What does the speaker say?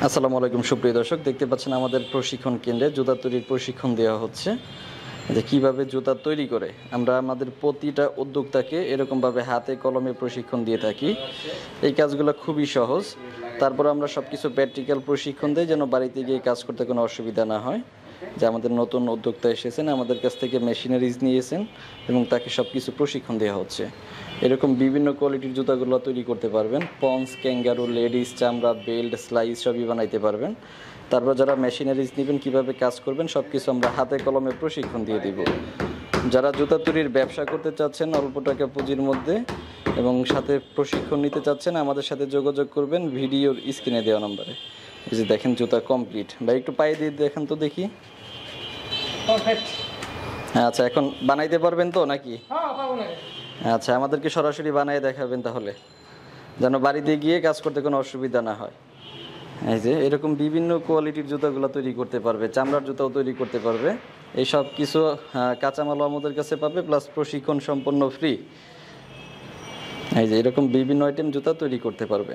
আসসালামু আলাইকুম সুপ্রিয় দর্শক, দেখতে পাচ্ছেন আমাদের প্রশিক্ষণ কেন্দ্রে জুতা তৈরির প্রশিক্ষণ দেওয়া হচ্ছে। যে কিভাবে জুতা তৈরি করে আমরা আমাদের প্রতিটা উদ্যোক্তাকে এরকমভাবে হাতে কলমে প্রশিক্ষণ দিয়ে থাকি। এই কাজগুলো খুবই সহজ। তারপর আমরা সব কিছু প্র্যাকটিক্যাল প্রশিক্ষণ দিই যেন বাড়িতে গিয়ে কাজ করতে কোনো অসুবিধা না হয়। যে আমাদের নতুন উদ্যোক্তা এসেছেন, আমাদের কাছ থেকে মেশিনারিজ নিয়েছেন এবং তাকে সব কিছু প্রশিক্ষণ দেওয়া হচ্ছে। এরকম বিভিন্ন কোয়ালিটির জুতাগুলো তৈরি করতে পারবেন। পন্স, ক্যাঙ্গারু, লেডিস, চামড়া, বেল্ট, স্লাইস সবই বানাইতে পারবেন। তারপর যারা মেশিনারিজ নেবেন, কীভাবে কাজ করবেন সব কিছু আমরা হাতে কলমে প্রশিক্ষণ দিয়ে দিব। যারা জুতা তৈরির ব্যবসা করতে চাচ্ছেন অল্প টাকা পুঁজির মধ্যে এবং সাথে প্রশিক্ষণ নিতে চাচ্ছেন, আমাদের সাথে যোগাযোগ করবেন ভিডিওর স্ক্রিনে দেওয়া নম্বরে। এই যে দেখেন জুতা কমপ্লিট। ভাই একটু পায়ে দিয়ে দেখেন তো দেখি। হ্যাঁ, আচ্ছা এখন বানাইতে পারবেন তো নাকি? আচ্ছা, আমাদেরকে সরাসরি বানিয়ে দেখাবেন তাহলে, যেন বাড়িতে গিয়ে কাজ করতে কোনো অসুবিধা না হয়। এই যে এরকম বিভিন্ন কোয়ালিটির জুতাগুলো তৈরি করতে পারবে, চামড়ার জুতাও তৈরি করতে পারবে। এই সব কিছু কাঁচামালও আমাদের কাছে পাবে, প্লাস প্রশিক্ষণ সম্পূর্ণ ফ্রি। এই যে এরকম বিভিন্ন আইটেম জুতা তৈরি করতে পারবে।